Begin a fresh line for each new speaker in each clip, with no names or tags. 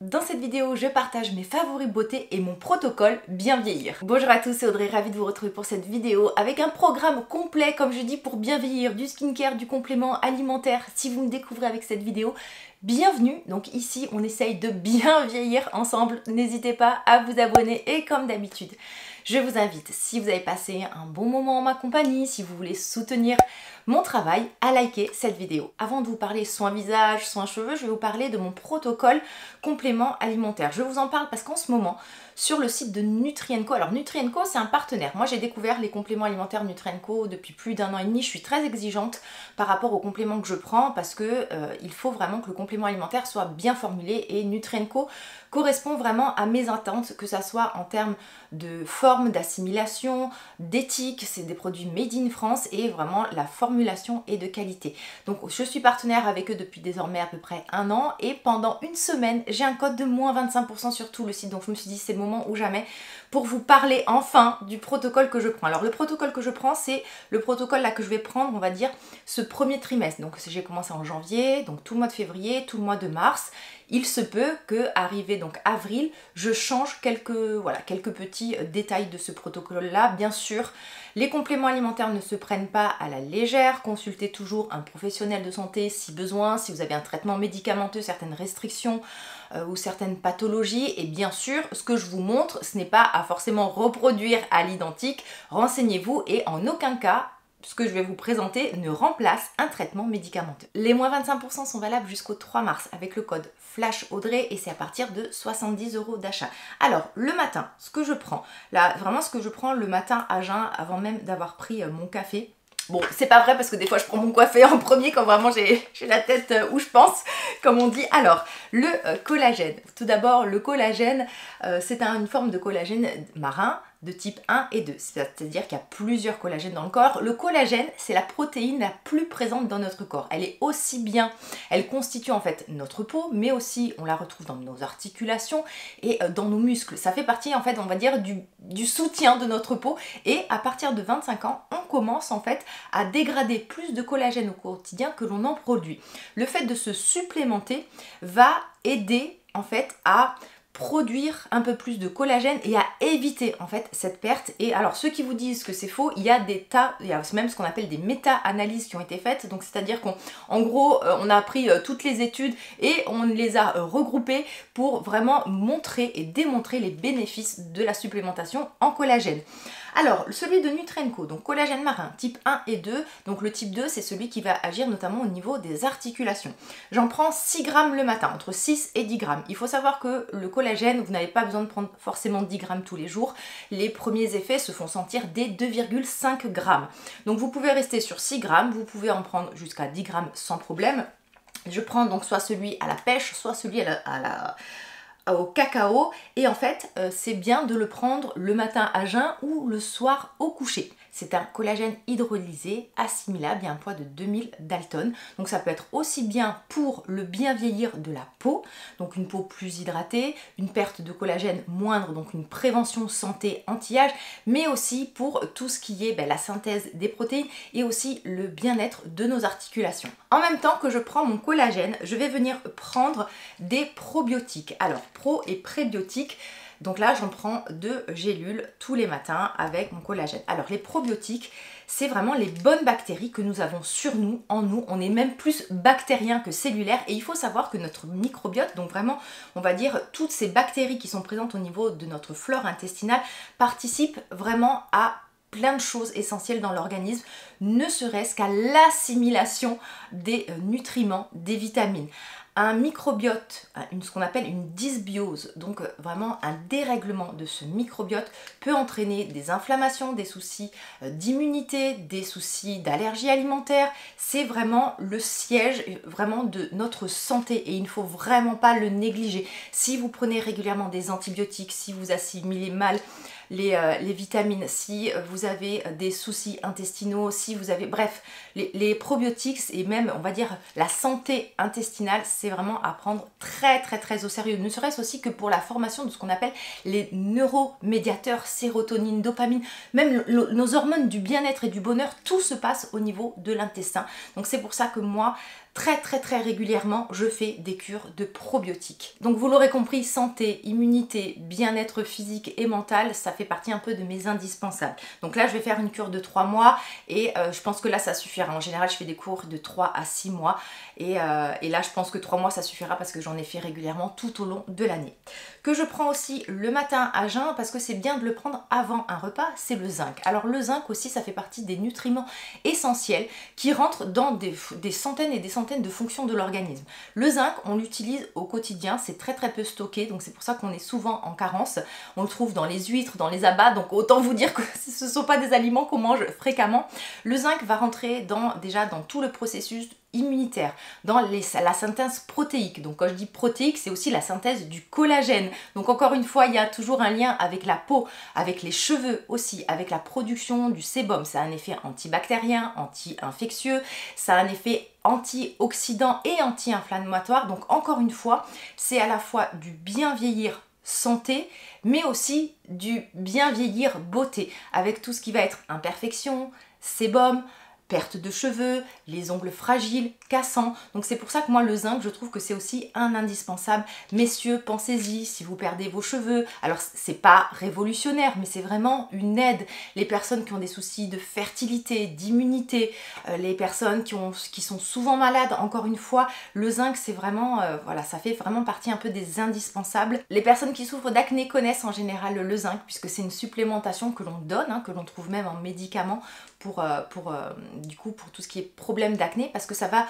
Dans cette vidéo, je partage mes favoris beauté et mon protocole bien vieillir. Bonjour à tous, c'est Audrey, ravie de vous retrouver pour cette vidéo avec un programme complet, comme je dis, pour bien vieillir, du skincare, du complément alimentaire. Si vous me découvrez avec cette vidéo, bienvenue. Donc ici, on essaye de bien vieillir ensemble. N'hésitez pas à vous abonner et comme d'habitude, je vous invite, si vous avez passé un bon moment en ma compagnie, si vous voulez soutenir mon travail, à liker cette vidéo. Avant de vous parler soins visage, soins cheveux, je vais vous parler de mon protocole complément alimentaire. Je vous en parle parce qu'en ce moment, sur le site de Nutrien&Co, alors Nutrien&Co c'est un partenaire. Moi j'ai découvert les compléments alimentaires Nutrien&Co depuis plus d'1 an et demi. Je suis très exigeante par rapport aux compléments que je prends parce que il faut vraiment que le complément alimentaire soit bien formulé et Nutrien&Co correspond vraiment à mes attentes, que ça soit en termes de forme, d'assimilation, d'éthique. C'est des produits made in France et vraiment la formulation est de qualité. Donc je suis partenaire avec eux depuis désormais à peu près 1 an et pendant une semaine j'ai un code de moins 25% sur tout le site. Donc je me suis dit c'est le moment ou jamais pour vous parler enfin du protocole que je prends. Alors le protocole que je prends, c'est le protocole là que je vais prendre, on va dire, ce premier trimestre. Donc j'ai commencé en janvier, donc tout le mois de février, tout le mois de mars. Il se peut que, arrivé donc avril, je change quelques petits détails de ce protocole-là. Bien sûr, les compléments alimentaires ne se prennent pas à la légère. Consultez toujours un professionnel de santé si besoin, si vous avez un traitement médicamenteux, certaines restrictions ou certaines pathologies. Et bien sûr, ce que je vous montre, ce n'est pas à forcément reproduire à l'identique. Renseignez-vous et en aucun cas, ce que je vais vous présenter ne remplace un traitement médicamenteux. Les moins 25% sont valables jusqu'au 3 mars avec le code FLASHAUDREY et c'est à partir de 70 € d'achat. Alors, le matin, ce que je prends, là, vraiment ce que je prends le matin à jeun avant même d'avoir pris mon café. Bon, c'est pas vrai parce que des fois je prends mon café en premier quand vraiment j'ai la tête où je pense, comme on dit. Alors, le collagène. Tout d'abord, le collagène, c'est une forme de collagène marin de type 1 et 2, c'est-à-dire qu'il y a plusieurs collagènes dans le corps. Le collagène, c'est la protéine la plus présente dans notre corps. Elle est aussi bien, elle constitue en fait notre peau, mais aussi on la retrouve dans nos articulations et dans nos muscles. Ça fait partie en fait, on va dire, du soutien de notre peau et à partir de 25 ans, on commence en fait à dégrader plus de collagène au quotidien que l'on en produit. Le fait de se supplémenter va aider en fait à produire un peu plus de collagène et à éviter en fait cette perte. Et alors ceux qui vous disent que c'est faux, il y a même ce qu'on appelle des méta-analyses qui ont été faites, donc c'est-à-dire qu'en gros on a pris toutes les études et on les a regroupées pour vraiment montrer et démontrer les bénéfices de la supplémentation en collagène. Alors, celui de Nutrien&Co, donc collagène marin, type 1 et 2. Donc le type 2, c'est celui qui va agir notamment au niveau des articulations. J'en prends 6 grammes le matin, entre 6 et 10 grammes. Il faut savoir que le collagène, vous n'avez pas besoin de prendre forcément 10 grammes tous les jours. Les premiers effets se font sentir dès 2,5 grammes. Donc vous pouvez rester sur 6 grammes, vous pouvez en prendre jusqu'à 10 grammes sans problème. Je prends donc soit celui à la pêche, soit celui au cacao et en fait c'est bien de le prendre le matin à jeun ou le soir au coucher. C'est un collagène hydrolysé, assimilable, il y a un poids de 2000 Dalton. Donc ça peut être aussi bien pour le bien vieillir de la peau, donc une peau plus hydratée, une perte de collagène moindre, donc une prévention santé anti-âge, mais aussi pour tout ce qui est la synthèse des protéines et aussi le bien-être de nos articulations. En même temps que je prends mon collagène, je vais venir prendre des probiotiques. Alors, pro et prébiotiques. Donc là, j'en prends 2 gélules tous les matins avec mon collagène. Alors les probiotiques, c'est vraiment les bonnes bactéries que nous avons sur nous, en nous. On est même plus bactérien que cellulaire et il faut savoir que notre microbiote, donc vraiment, on va dire, toutes ces bactéries qui sont présentes au niveau de notre flore intestinale, participent vraiment à plein de choses essentielles dans l'organisme, ne serait-ce qu'à l'assimilation des nutriments, des vitamines. Un microbiote, ce qu'on appelle une dysbiose, donc vraiment un dérèglement de ce microbiote peut entraîner des inflammations, des soucis d'immunité, des soucis d'allergie alimentaire. C'est vraiment le siège vraiment de notre santé et il ne faut vraiment pas le négliger. Si vous prenez régulièrement des antibiotiques, si vous assimilez mal les vitamines, si vous avez des soucis intestinaux, si vous avez... Bref, les probiotiques et même, on va dire, la santé intestinale, c'est vraiment à prendre très au sérieux. Ne serait-ce aussi que pour la formation de ce qu'on appelle les neuromédiateurs, sérotonine, dopamine, même nos hormones du bien-être et du bonheur, tout se passe au niveau de l'intestin. Donc c'est pour ça que moi, très régulièrement, je fais des cures de probiotiques. Donc vous l'aurez compris, santé, immunité, bien-être physique et mental, ça fait partie un peu de mes indispensables. Donc là, je vais faire une cure de 3 mois et je pense que là, ça suffira. En général, je fais des cours de 3 à 6 mois et là, je pense que 3 mois, ça suffira parce que j'en ai fait régulièrement tout au long de l'année. Que je prends aussi le matin à jeun parce que c'est bien de le prendre avant un repas, c'est le zinc. Alors le zinc aussi, ça fait partie des nutriments essentiels qui rentrent dans des centaines et des centaines de fonctions de l'organisme. Le zinc, on l'utilise au quotidien, c'est très peu stocké, donc c'est pour ça qu'on est souvent en carence. On le trouve dans les huîtres, dans les abats, donc autant vous dire que ce ne sont pas des aliments qu'on mange fréquemment. Le zinc va rentrer déjà dans tout le processus immunitaire, dans la synthèse protéique. Donc quand je dis protéique, c'est aussi la synthèse du collagène. Donc encore une fois, il y a toujours un lien avec la peau, avec les cheveux aussi, avec la production du sébum. Ça a un effet antibactérien, anti-infectieux, ça a un effet antioxydant et anti-inflammatoire. Donc encore une fois, c'est à la fois du bien vieillir santé, mais aussi du bien vieillir beauté, avec tout ce qui va être imperfection, sébum, perte de cheveux, les ongles fragiles, cassants. Donc c'est pour ça que moi le zinc, je trouve que c'est aussi un indispensable. Messieurs, pensez-y, si vous perdez vos cheveux, alors c'est pas révolutionnaire, mais c'est vraiment une aide. Les personnes qui ont des soucis de fertilité, d'immunité, les personnes qui sont souvent malades, encore une fois, le zinc c'est vraiment, voilà, ça fait vraiment partie un peu des indispensables. Les personnes qui souffrent d'acné connaissent en général le zinc, puisque c'est une supplémentation que l'on donne, que l'on trouve même en médicament pour tout ce qui est problème d'acné, parce que ça va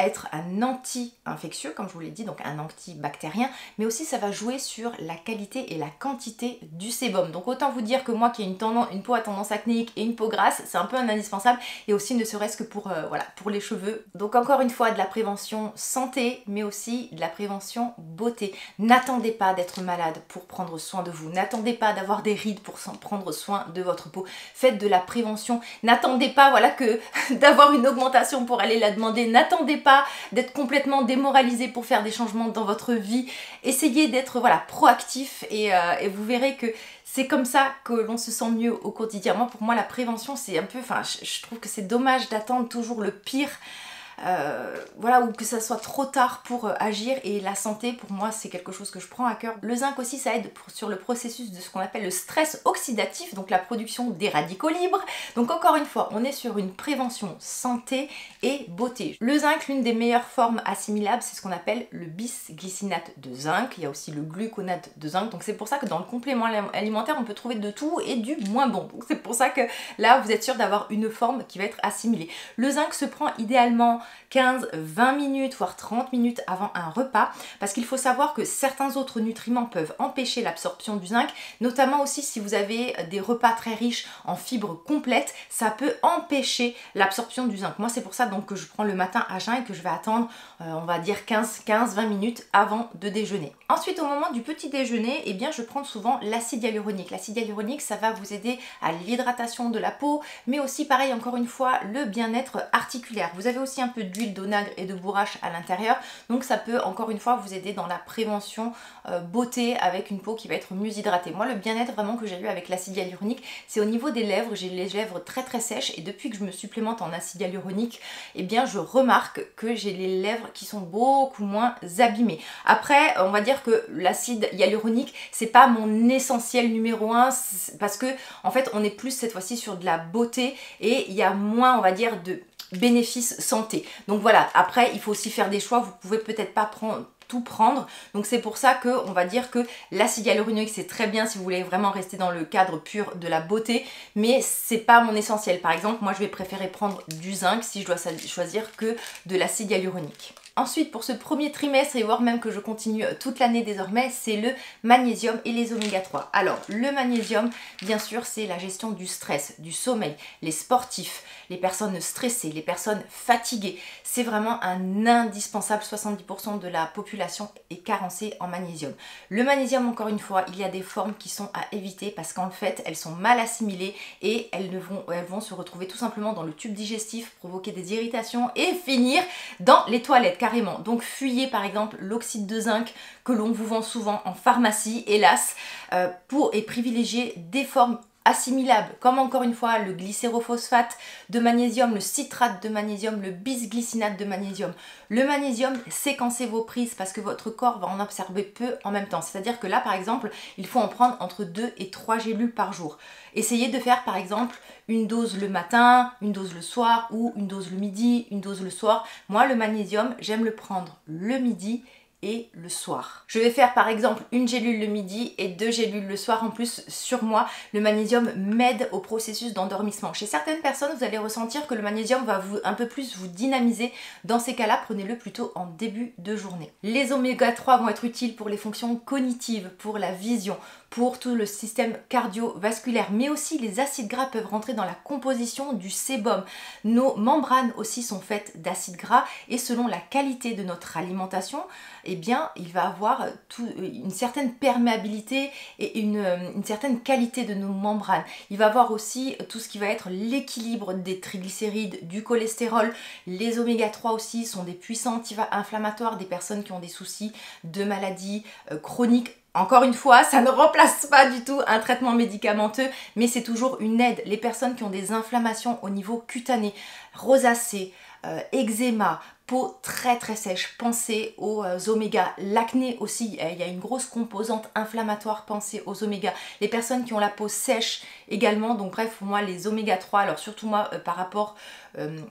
être un anti-infectieux, comme je vous l'ai dit, donc un antibactérien, mais aussi ça va jouer sur la qualité et la quantité du sébum. Donc autant vous dire que moi qui ai une peau à tendance acnéique et une peau grasse, c'est un peu un indispensable, et aussi ne serait-ce que pour les cheveux. Donc encore une fois, de la prévention santé, mais aussi de la prévention beauté. N'attendez pas d'être malade pour prendre soin de vous, n'attendez pas d'avoir des rides pour prendre soin de votre peau. Faites de la prévention, n'attendez pas que d'avoir une augmentation pour aller la demander, n'attendez pas d'être complètement démoralisé pour faire des changements dans votre vie. Essayez d'être proactif et vous verrez que c'est comme ça que l'on se sent mieux au quotidien. Moi, pour moi, la prévention, c'est un peu, je trouve que c'est dommage d'attendre toujours le pire. Ou que ça soit trop tard pour agir, et la santé pour moi c'est quelque chose que je prends à cœur. Le zinc aussi, ça aide sur le processus de ce qu'on appelle le stress oxydatif, donc la production des radicaux libres. Donc encore une fois, on est sur une prévention santé et beauté. Le zinc, l'une des meilleures formes assimilables, c'est ce qu'on appelle le bisglycinate de zinc. Il y a aussi le gluconate de zinc, donc c'est pour ça que dans le complément alimentaire on peut trouver de tout et du moins bon. Donc c'est pour ça que là vous êtes sûr d'avoir une forme qui va être assimilée. Le zinc se prend idéalement 15-20 minutes, voire 30 minutes avant un repas, parce qu'il faut savoir que certains autres nutriments peuvent empêcher l'absorption du zinc, notamment aussi si vous avez des repas très riches en fibres complètes, ça peut empêcher l'absorption du zinc. Moi c'est pour ça donc que je prends le matin à jeun et que je vais attendre, on va dire 15-20 minutes avant de déjeuner. Ensuite, au moment du petit déjeuner, eh bien, je prends souvent l'acide hyaluronique. L'acide hyaluronique, ça va vous aider à l'hydratation de la peau, mais aussi pareil, encore une fois, le bien-être articulaire. Vous avez aussi un peu d'huile d'onagre et de bourrache à l'intérieur, donc ça peut encore une fois vous aider dans la prévention beauté, avec une peau qui va être mieux hydratée. Moi, le bien-être vraiment que j'ai eu avec l'acide hyaluronique, c'est au niveau des lèvres. J'ai les lèvres très sèches, et depuis que je me supplémente en acide hyaluronique, eh bien je remarque que j'ai les lèvres qui sont beaucoup moins abîmées. Après, on va dire que l'acide hyaluronique, c'est pas mon essentiel numéro 1, parce que en fait on est plus cette fois-ci sur de la beauté, et il y a moins, on va dire, de bénéfices santé. Donc voilà, après il faut aussi faire des choix, vous pouvez peut-être pas tout prendre, donc c'est pour ça que on va dire que l'acide hyaluronique c'est très bien si vous voulez vraiment rester dans le cadre pur de la beauté, mais c'est pas mon essentiel. Par exemple, moi je vais préférer prendre du zinc si je dois choisir que de l'acide hyaluronique. Ensuite, pour ce premier trimestre, et voire même que je continue toute l'année désormais, c'est le magnésium et les oméga 3. Alors, le magnésium, bien sûr, c'est la gestion du stress, du sommeil, les sportifs, les personnes stressées, les personnes fatiguées. C'est vraiment un indispensable. 70% de la population est carencée en magnésium. Le magnésium, encore une fois, il y a des formes qui sont à éviter parce qu'en fait, elles sont mal assimilées et elles vont se retrouver tout simplement dans le tube digestif, provoquer des irritations et finir dans les toilettes. Carrément. Donc fuyez par exemple l'oxyde de zinc que l'on vous vend souvent en pharmacie, hélas, et privilégiez des formes assimilables, comme encore une fois le glycérophosphate de magnésium, le citrate de magnésium, le bisglycinate de magnésium. Le magnésium, séquencez vos prises parce que votre corps va en absorber peu en même temps. C'est-à-dire que là, par exemple, il faut en prendre entre 2 et 3 gélules par jour. Essayez de faire par exemple une dose le matin, une dose le soir ou une dose le midi, une dose le soir. Moi, le magnésium, j'aime le prendre le midi et le soir. Je vais faire par exemple une gélule le midi et 2 gélules le soir. En plus, sur moi, le magnésium m'aide au processus d'endormissement. Chez certaines personnes, vous allez ressentir que le magnésium va un peu plus vous dynamiser. Dans ces cas-là, prenez-le plutôt en début de journée. Les oméga 3 vont être utiles pour les fonctions cognitives, pour la vision, pour tout le système cardiovasculaire, mais aussi les acides gras peuvent rentrer dans la composition du sébum. Nos membranes aussi sont faites d'acides gras et selon la qualité de notre alimentation, eh bien, il va avoir une certaine perméabilité et une certaine qualité de nos membranes. Il va avoir aussi tout ce qui va être l'équilibre des triglycérides, du cholestérol. Les oméga 3 aussi sont des puissants anti-inflammatoires des personnes qui ont des soucis de maladies chroniques. Encore une fois, ça ne remplace pas du tout un traitement médicamenteux, mais c'est toujours une aide. Les personnes qui ont des inflammations au niveau cutané, rosacée, eczéma, peau très très sèche, pensez aux oméga. L'acné aussi, il y a une grosse composante inflammatoire, pensez aux oméga. Les personnes qui ont la peau sèche également, donc bref, pour moi les oméga 3, alors surtout moi par rapport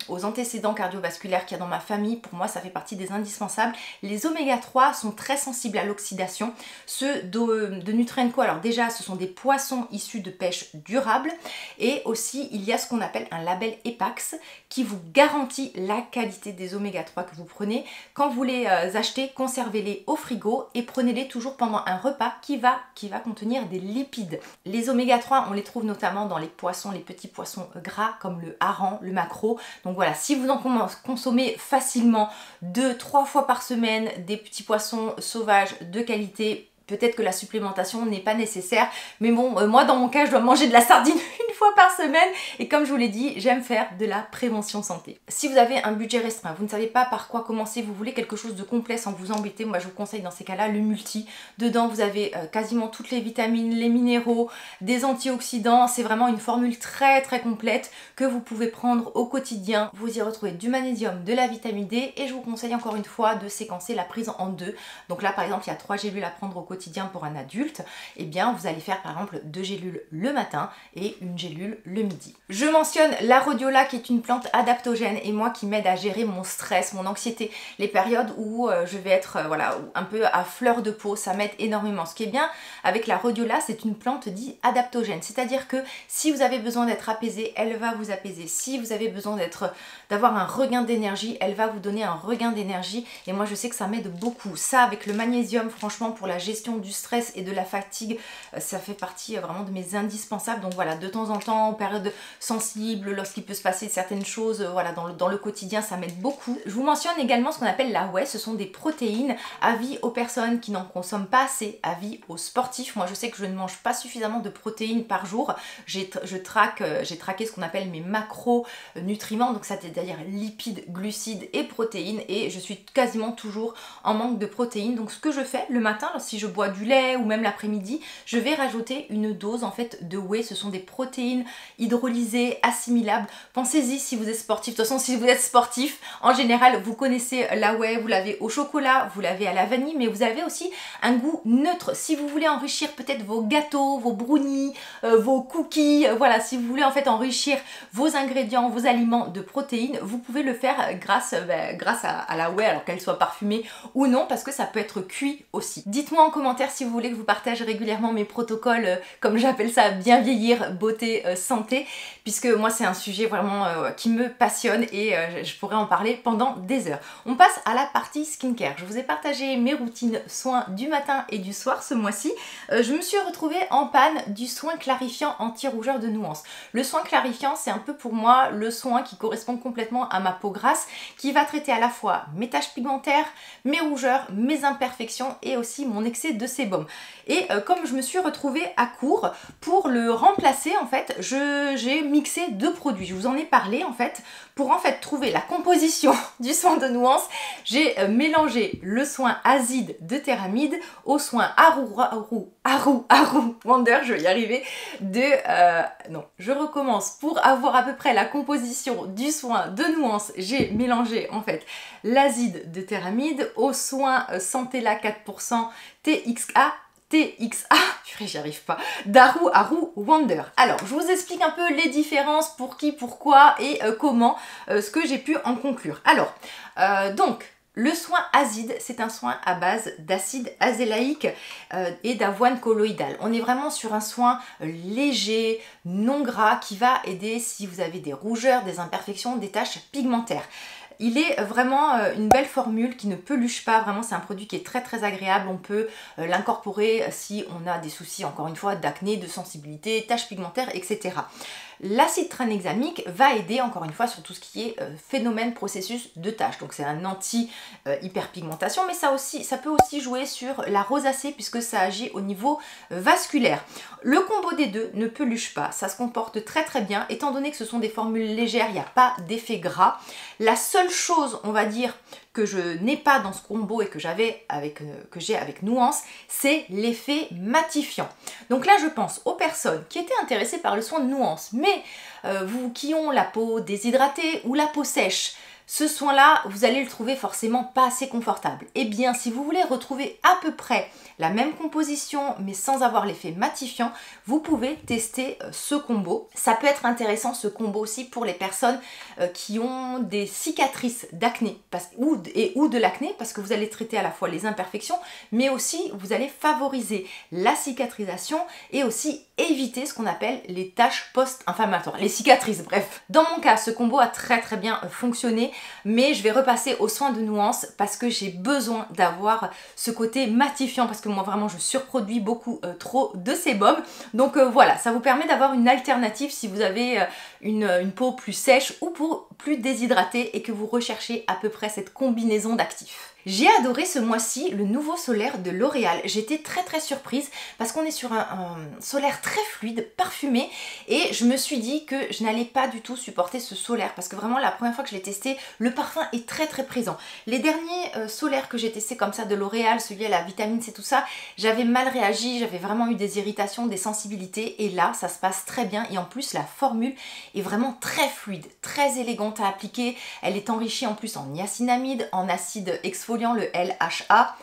aux antécédents cardiovasculaires qu'il y a dans ma famille, pour moi ça fait partie des indispensables. Les oméga 3 sont très sensibles à l'oxydation. Ceux de Nutrenco, alors déjà ce sont des poissons issus de pêche durable et aussi il y a ce qu'on appelle un label EPAX qui vous garantit la qualité des oméga 3 que vous prenez. Quand vous les achetez, conservez-les au frigo et prenez-les toujours pendant un repas qui va contenir des lipides. Les oméga 3, on les trouve notamment dans les poissons, les petits poissons gras comme le hareng, le maquereau. Donc voilà, si vous en consommez facilement 2-3 fois par semaine des petits poissons sauvages de qualité, peut-être que la supplémentation n'est pas nécessaire, mais bon, moi dans mon cas, je dois manger de la sardine une fois par semaine et comme je vous l'ai dit, j'aime faire de la prévention santé. Si vous avez un budget restreint, vous ne savez pas par quoi commencer, vous voulez quelque chose de complet sans vous embêter, moi je vous conseille dans ces cas-là le multi. Dedans, vous avez quasiment toutes les vitamines, les minéraux, des antioxydants, c'est vraiment une formule très très complète que vous pouvez prendre au quotidien. Vous y retrouvez du magnésium, de la vitamine D et je vous conseille encore une fois de séquencer la prise en 2. Donc là par exemple, il y a 3 gélules à prendre au quotidien pour un adulte, et bien vous allez faire par exemple 2 gélules le matin et une gélule le midi. Je mentionne la rhodiola qui est une plante adaptogène et moi qui m'aide à gérer mon stress, mon anxiété, les périodes où je vais être voilà, un peu à fleur de peau, ça m'aide énormément. Ce qui est bien avec la rhodiola, c'est une plante dite adaptogène, c'est-à-dire que si vous avez besoin d'être apaisé, elle va vous apaiser. Si vous avez besoin d'avoir un regain d'énergie, elle va vous donner un regain d'énergie et moi je sais que ça m'aide beaucoup. Ça avec le magnésium, franchement pour la gestion du stress et de la fatigue, ça fait partie vraiment de mes indispensables. Donc voilà, de temps en temps, en période sensible, lorsqu'il peut se passer certaines choses, voilà, dans le quotidien, ça m'aide beaucoup. Je vous mentionne également ce qu'on appelle la whey, ce sont des protéines, avis aux personnes qui n'en consomment pas assez, avis aux sportifs. Moi je sais que je ne mange pas suffisamment de protéines par jour, j'ai traqué ce qu'on appelle mes macronutriments, donc ça c'est-à-dire lipides, glucides et protéines, et je suis quasiment toujours en manque de protéines. Donc ce que je fais le matin, si je bois du lait ou même l'après-midi, je vais rajouter une dose en fait de whey. Ce sont des protéines hydrolysées, assimilables. Pensez-y si vous êtes sportif. De toute façon, si vous êtes sportif, en général, vous connaissez la whey, vous l'avez au chocolat, vous l'avez à la vanille, mais vous avez aussi un goût neutre. Si vous voulez enrichir peut-être vos gâteaux, vos brownies, vos cookies, voilà, si vous voulez en fait enrichir vos ingrédients, vos aliments de protéines, vous pouvez le faire grâce à la whey, alors qu'elle soit parfumée ou non, parce que ça peut être cuit aussi. Dites-moi en commentaire si vous voulez que je vous partage régulièrement mes protocoles, comme j'appelle ça, bien vieillir, beauté, santé, puisque moi c'est un sujet vraiment qui me passionne et je pourrais en parler pendant des heures. On passe à la partie skincare. Je vous ai partagé mes routines soins du matin et du soir ce mois-ci. Je me suis retrouvée en panne du soin clarifiant anti-rougeur de nuance. Le soin clarifiant, c'est un peu pour moi le soin qui correspond complètement à ma peau grasse, qui va traiter à la fois mes taches pigmentaires, mes rougeurs, mes imperfections et aussi mon excès de sébum. Et comme je me suis retrouvée à court, pour le remplacer en fait, j'ai mixé 2 produits. Je vous en ai parlé en fait. Pour en fait trouver la composition du soin de nuance, j'ai mélangé le soin Acide de Théramide au soin Haru Wonder, je vais y arriver, non, je recommence. Pour avoir à peu près la composition du soin de nuance, j'ai mélangé en fait l'Acide de Théramide au soin Centella 4% TXA, j'y arrive pas, d'Haru Wonder. Alors, je vous explique un peu les différences, pour qui, pourquoi et comment, ce que j'ai pu en conclure. Alors, donc, le soin Acide, c'est un soin à base d'acide azélaïque et d'avoine colloïdale. On est vraiment sur un soin léger, non gras, qui va aider si vous avez des rougeurs, des imperfections, des taches pigmentaires. Il est vraiment une belle formule qui ne peluche pas, vraiment c'est un produit qui est très très agréable, on peut l'incorporer si on a des soucis encore une fois d'acné, de sensibilité, taches pigmentaires, etc. L'acide tranexamique va aider encore une fois sur tout ce qui est phénomène processus de taches. Donc c'est un anti-hyperpigmentation, mais ça peut aussi jouer sur la rosacée puisque ça agit au niveau vasculaire. Le combo des deux ne peluche pas, ça se comporte très très bien. Étant donné que ce sont des formules légères, il n'y a pas d'effet gras. La seule chose, on va dire, que je n'ai pas dans ce combo et que j'ai avec Nuance, c'est l'effet matifiant. Donc là, je pense aux personnes qui étaient intéressées par le soin de Nuance, mais vous qui ont la peau déshydratée ou la peau sèche, ce soin-là, vous allez le trouver forcément pas assez confortable. Eh bien, si vous voulez retrouver à peu près la même composition, mais sans avoir l'effet matifiant, vous pouvez tester ce combo. Ça peut être intéressant, ce combo aussi, pour les personnes qui ont des cicatrices d'acné ou de l'acné, parce que vous allez traiter à la fois les imperfections, mais aussi vous allez favoriser la cicatrisation et aussi éviter ce qu'on appelle les taches post-inflammatoires, les cicatrices, bref. Dans mon cas, ce combo a très très bien fonctionné, mais je vais repasser aux soins de Nuance parce que j'ai besoin d'avoir ce côté matifiant, parce que moi vraiment je surproduis beaucoup trop de sébum. Donc voilà, ça vous permet d'avoir une alternative si vous avez une peau plus sèche ou plus déshydratée et que vous recherchez à peu près cette combinaison d'actifs. J'ai adoré ce mois-ci le nouveau solaire de L'Oréal. J'étais très très surprise parce qu'on est sur un solaire très fluide, parfumé, et je me suis dit que je n'allais pas du tout supporter ce solaire parce que vraiment la première fois que je l'ai testé, le parfum est très très présent. Les derniers solaires que j'ai testés comme ça de L'Oréal, celui à la vitamine C, tout ça, j'avais mal réagi, j'avais vraiment eu des irritations, des sensibilités, et là ça se passe très bien, et en plus la formule est vraiment très fluide, très élégante à appliquer. Elle est enrichie en plus en niacinamide, en acide exfoliant, le LHA,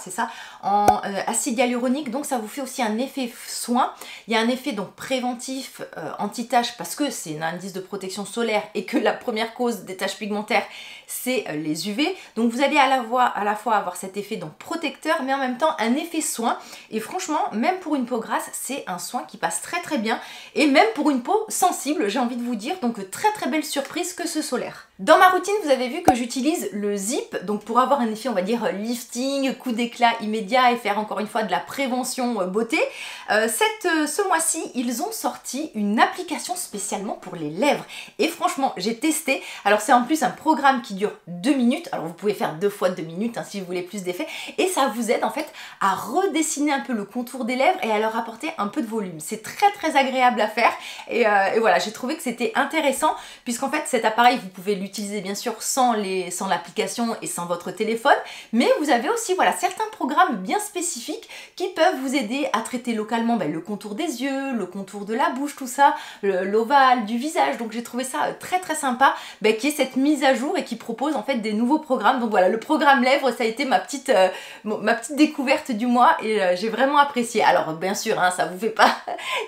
c'est ça, en acide hyaluronique, donc ça vous fait aussi un effet soin. Il y a un effet donc préventif, anti-taches, parce que c'est un indice de protection solaire et que la première cause des taches pigmentaires c'est les UV, donc vous allez à la fois avoir cet effet donc protecteur, mais en même temps un effet soin, et franchement même pour une peau grasse c'est un soin qui passe très très bien, et même pour une peau sensible, j'ai envie de vous dire, donc très très belle surprise que ce solaire. Dans ma routine, vous avez vu que j'utilise le Zip, donc pour avoir un effet on va dire lifting, coup d'éclat immédiat et faire encore une fois de la prévention beauté. Ce mois-ci, ils ont sorti une application spécialement pour les lèvres, et franchement j'ai testé. Alors c'est en plus un programme qui dure 2 minutes, alors vous pouvez faire 2 fois 2 minutes hein, si vous voulez plus d'effet, et ça vous aide en fait à redessiner un peu le contour des lèvres et à leur apporter un peu de volume. C'est très très agréable à faire, et voilà, j'ai trouvé que c'était intéressant puisqu'en fait cet appareil vous pouvez l'utiliser bien sûr sans l'application et sans votre téléphone, mais vous avez aussi voilà certains programmes bien spécifiques qui peuvent vous aider à traiter localement le contour des yeux, le contour de la bouche, tout ça, l'ovale du visage. Donc j'ai trouvé ça très très sympa qui est cette mise à jour et qui propose en fait des nouveaux programmes. Donc voilà, le programme lèvres, ça a été ma petite découverte du mois, et j'ai vraiment apprécié. Alors bien sûr hein, ça vous fait pas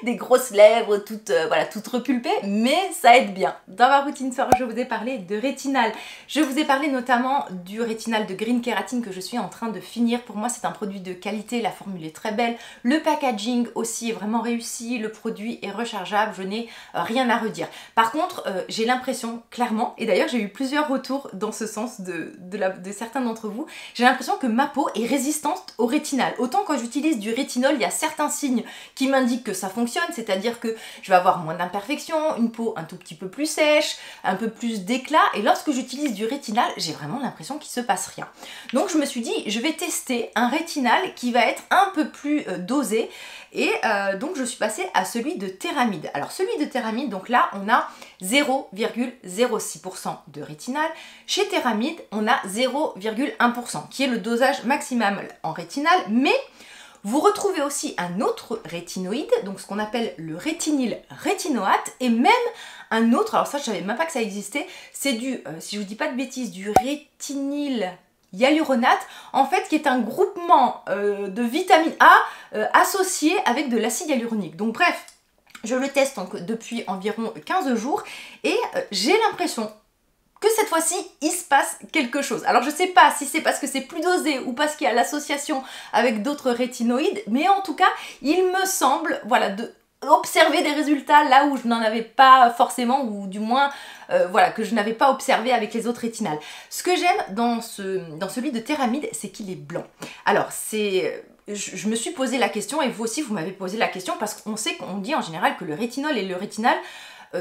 des grosses lèvres toutes repulpées, mais ça aide bien. Dans ma routine soir, je vous ai parlé de rétinal. Je vous ai parlé notamment du rétinal de Green Kératine que je suis en train de finir. Pour moi c'est un produit de qualité, la formule est très belle, le packaging aussi est vraiment réussi, le produit est rechargeable, je n'ai rien à redire. Par contre j'ai l'impression clairement, et d'ailleurs j'ai eu plusieurs retours dans ce sens de certains d'entre vous, j'ai l'impression que ma peau est résistante au rétinal. Autant quand j'utilise du rétinol, il y a certains signes qui m'indiquent que ça fonctionne, c'est-à-dire que je vais avoir moins d'imperfections, une peau un tout petit peu plus sèche, un peu plus d'éclat, là et lorsque j'utilise du rétinal, j'ai vraiment l'impression qu'il se passe rien. Donc je me suis dit, je vais tester un rétinal qui va être un peu plus dosé et donc je suis passée à celui de Theramid. Alors celui de Theramid, donc là on a 0,06% de rétinal. Chez Theramid, on a 0,1% qui est le dosage maximal en rétinal, mais vous retrouvez aussi un autre rétinoïde, donc ce qu'on appelle le rétinyl rétinoate, et même un autre, alors ça je savais même pas que ça existait, c'est du, si je vous dis pas de bêtises, du rétinyl hyaluronate, en fait qui est un groupement de vitamine A associé avec de l'acide hyaluronique. Donc bref, je le teste donc, depuis environ 15 jours et j'ai l'impression que cette fois-ci, il se passe quelque chose. Alors je sais pas si c'est parce que c'est plus dosé ou parce qu'il y a l'association avec d'autres rétinoïdes, mais en tout cas, il me semble, voilà, observer des résultats là où je n'en avais pas forcément, ou du moins voilà, que je n'avais pas observé avec les autres rétinales. Ce que j'aime dans celui de Theramid, c'est qu'il est blanc. Alors c'est... Je me suis posé la question, et vous aussi vous m'avez posé la question, parce qu'on sait qu'on dit en général que le rétinol et le rétinal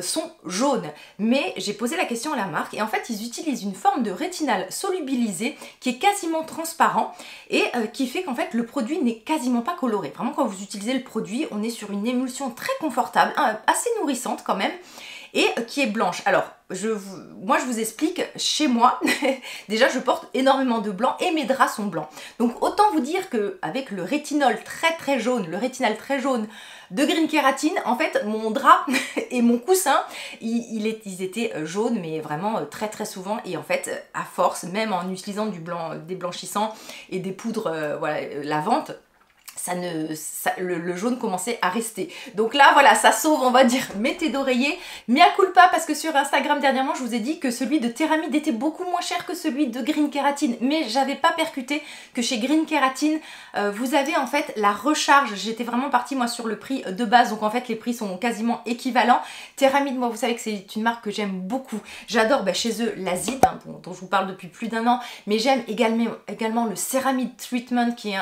sont jaunes, mais j'ai posé la question à la marque et en fait ils utilisent une forme de rétinal solubilisé qui est quasiment transparent et qui fait qu'en fait le produit n'est quasiment pas coloré. Vraiment quand vous utilisez le produit, on est sur une émulsion très confortable, assez nourrissante quand même, et qui est blanche. Alors moi je vous explique, chez moi déjà je porte énormément de blanc et mes draps sont blancs, donc autant vous dire que avec le rétinol très jaune, le rétinal très jaune de Green Kératine, en fait mon drap et mon coussin ils étaient jaunes, mais vraiment très souvent, et en fait à force, même en utilisant des blanchissants et des poudres voilà, lavantes, le jaune commençait à rester. Donc là, voilà, ça sauve, on va dire, mes thés d'oreiller. Mea culpa, parce que sur Instagram, dernièrement, je vous ai dit que celui de Theramid était beaucoup moins cher que celui de Green Kératine. Mais j'avais pas percuté que chez Green Kératine, vous avez en fait la recharge. J'étais vraiment partie, moi, sur le prix de base. Donc en fait, les prix sont quasiment équivalents. Theramid, moi, vous savez que c'est une marque que j'aime beaucoup. J'adore chez eux l'azide, hein, dont je vous parle depuis plus d'1 an. Mais j'aime également le Ceramide Treatment, qui est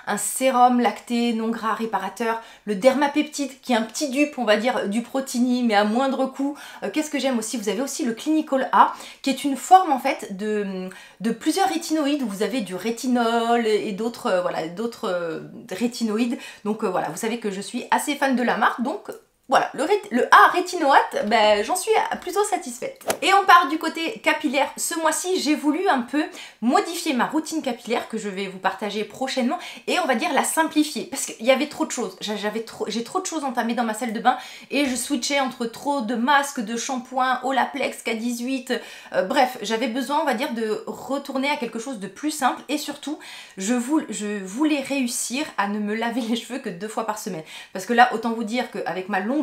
un sérum lacté non gras réparateur, le dermapeptide qui est un petit dupe, on va dire, du Protini mais à moindre coût. Qu'est-ce que j'aime aussi, vous avez aussi le Clinical A qui est une forme en fait de plusieurs rétinoïdes où vous avez du rétinol et d'autres voilà, d'autres rétinoïdes. Donc voilà, vous savez que je suis assez fan de la marque, donc voilà, le A rétinoate, j'en suis plutôt satisfaite. Et on part du côté capillaire. Ce mois-ci, j'ai voulu un peu modifier ma routine capillaire que je vais vous partager prochainement et on va dire la simplifier parce qu'il y avait trop de choses. J'ai trop de choses entamées dans ma salle de bain et je switchais entre trop de masques, de shampoings, Olaplex, K18. Bref, j'avais besoin, on va dire, de retourner à quelque chose de plus simple et surtout, je voulais réussir à ne me laver les cheveux que 2 fois par semaine. Parce que là, autant vous dire qu'avec ma longueur,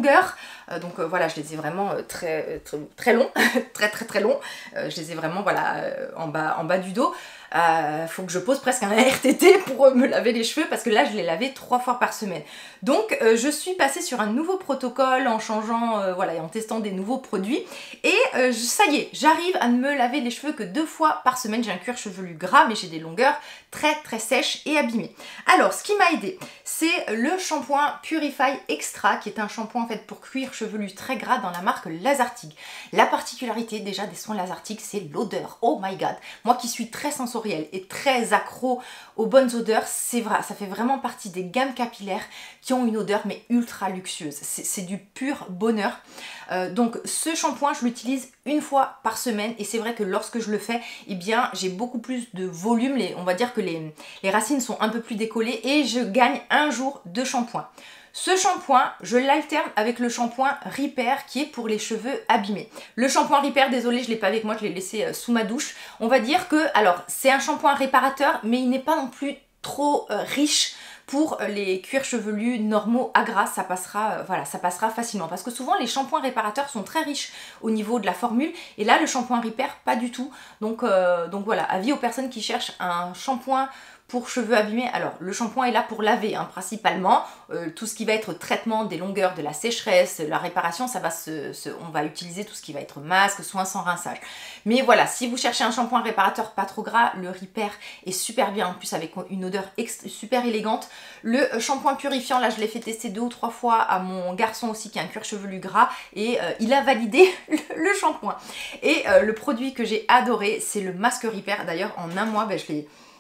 donc voilà, je les ai vraiment très longs, très longs, je les ai vraiment voilà en bas du dos. Faut que je pose presque un RTT pour me laver les cheveux parce que là je les lavais 3 fois par semaine. Donc je suis passée sur un nouveau protocole en changeant, voilà, et en testant des nouveaux produits et ça y est, j'arrive à ne me laver les cheveux que 2 fois par semaine. J'ai un cuir chevelu gras mais j'ai des longueurs très sèches et abîmées. Alors ce qui m'a aidé, c'est le shampoing Purify Extra qui est un shampoing en fait pour cuir chevelu très gras dans la marque Lazartigue. La particularité déjà des soins Lazartigue, c'est l'odeur. Oh my god, moi qui suis très sensorielle et très accro aux bonnes odeurs, c'est vrai, ça fait vraiment partie des gammes capillaires qui ont une odeur mais ultra luxueuse. C'est du pur bonheur. Donc ce shampoing, je l'utilise 1 fois par semaine et c'est vrai que lorsque je le fais, eh bien j'ai beaucoup plus de volume. On va dire que les racines sont un peu plus décollées et je gagne 1 jour de shampoing. Ce shampoing, je l'alterne avec le shampoing Repair qui est pour les cheveux abîmés. Le shampoing Repair, désolé, je ne l'ai pas avec moi, je l'ai laissé sous ma douche. On va dire que, alors, c'est un shampoing réparateur, mais il n'est pas non plus trop riche pour les cuirs chevelus normaux à gras. Ça passera, voilà, ça passera facilement. Parce que souvent, les shampoings réparateurs sont très riches au niveau de la formule. Et là, le shampoing Repair, pas du tout. Donc voilà, avis aux personnes qui cherchent un shampoing pour cheveux abîmés. Alors le shampoing est là pour laver hein, principalement, tout ce qui va être traitement des longueurs, de la sécheresse, la réparation, ça va on va utiliser tout ce qui va être masque, soins sans rinçage. Mais voilà, si vous cherchez un shampoing réparateur pas trop gras, le Repair est super bien, en plus avec une odeur super élégante. Le shampoing purifiant, là je l'ai fait tester 2 ou 3 fois à mon garçon aussi qui a un cuir chevelu gras et il a validé le shampoing. Et le produit que j'ai adoré, c'est le masque Repair. D'ailleurs en un mois,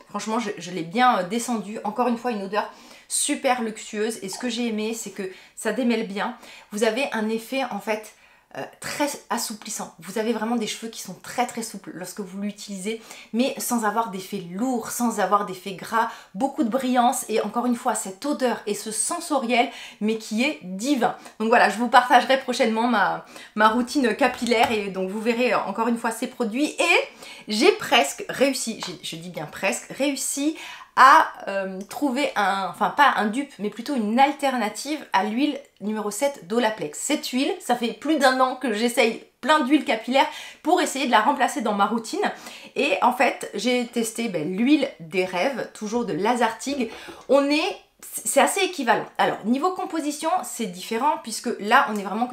franchement je l'ai bien descendu. Encore une fois une odeur super luxueuse et ce que j'ai aimé c'est que ça démêle bien. Vous avez un effet en fait très assouplissant. Vous avez vraiment des cheveux qui sont très souples lorsque vous l'utilisez, mais sans avoir d'effet lourd, sans avoir d'effet gras, beaucoup de brillance et encore une fois cette odeur et ce sensoriel mais qui est divin. Donc voilà, je vous partagerai prochainement ma routine capillaire et donc vous verrez encore une fois ces produits et j'ai presque réussi, je dis bien presque, réussi à trouver enfin pas un dupe, mais plutôt une alternative à l'huile numéro 7 d'Olaplex. Cette huile, ça fait plus d'1 an que j'essaye plein d'huiles capillaires pour essayer de la remplacer dans ma routine. Et en fait, j'ai testé l'huile des rêves, toujours de Lazartigue. C'est assez équivalent. Alors, niveau composition, c'est différent puisque là, on est vraiment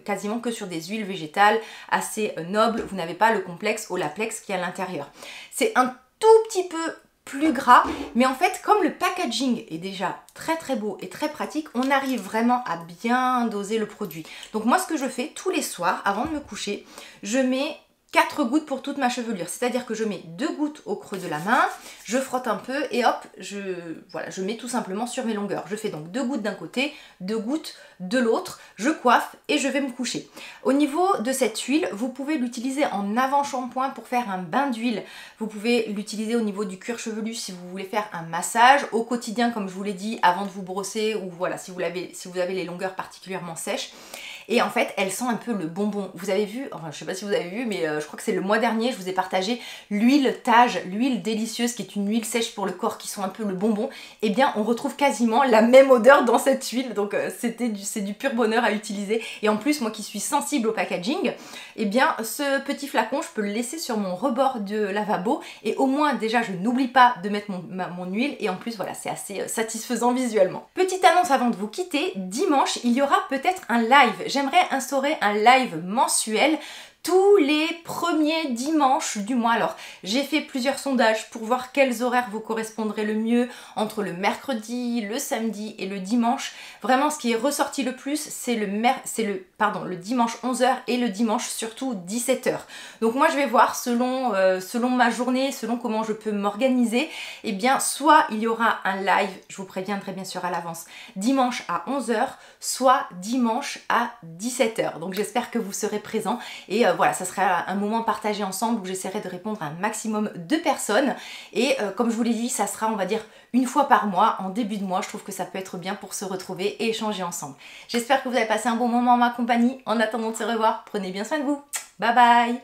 quasiment que sur des huiles végétales assez nobles. Vous n'avez pas le complexe Olaplex qui est à l'intérieur. C'est un tout petit peu plus gras, mais en fait comme le packaging est déjà très beau et très pratique, on arrive vraiment à bien doser le produit. Donc moi ce que je fais tous les soirs avant de me coucher, je mets 4 gouttes pour toute ma chevelure, c'est-à-dire que je mets 2 gouttes au creux de la main, je frotte un peu et hop, je mets tout simplement sur mes longueurs. Je fais donc 2 gouttes d'un côté, 2 gouttes de l'autre, je coiffe et je vais me coucher. Au niveau de cette huile, vous pouvez l'utiliser en avant-shampoing pour faire un bain d'huile. Vous pouvez l'utiliser au niveau du cuir chevelu si vous voulez faire un massage. Au quotidien, comme je vous l'ai dit, avant de vous brosser ou voilà, si vous avez les longueurs particulièrement sèches. Et en fait, elle sent un peu le bonbon. Vous avez vu, enfin je sais pas si vous avez vu, mais je crois que c'est le mois dernier, je vous ai partagé l'huile Tage, l'huile délicieuse qui est une huile sèche pour le corps qui sent un peu le bonbon. Eh bien, on retrouve quasiment la même odeur dans cette huile. Donc c'est du pur bonheur à utiliser. Et en plus, moi qui suis sensible au packaging, eh bien ce petit flacon, je peux le laisser sur mon rebord de lavabo. Et au moins, déjà, je n'oublie pas de mettre mon huile. Et en plus, voilà, c'est assez satisfaisant visuellement. Petite annonce avant de vous quitter, dimanche, il y aura peut-être un live. J'aimerais instaurer un live mensuel tous les premiers dimanches du mois. Alors, j'ai fait plusieurs sondages pour voir quels horaires vous correspondraient le mieux entre le mercredi, le samedi et le dimanche. Vraiment, ce qui est ressorti le plus, c'est le dimanche 11h et le dimanche surtout 17h. Donc moi, je vais voir selon ma journée, selon comment je peux m'organiser. Eh bien, soit il y aura un live, je vous préviendrai bien sûr à l'avance, dimanche à 11h, soit dimanche à 17h. Donc j'espère que vous serez présents et voilà, ça sera un moment partagé ensemble où j'essaierai de répondre à un maximum de personnes et comme je vous l'ai dit, ça sera on va dire une fois par mois, en début de mois. Je trouve que ça peut être bien pour se retrouver et échanger ensemble. J'espère que vous avez passé un bon moment en ma compagnie. En attendant de se revoir, prenez bien soin de vous. Bye bye!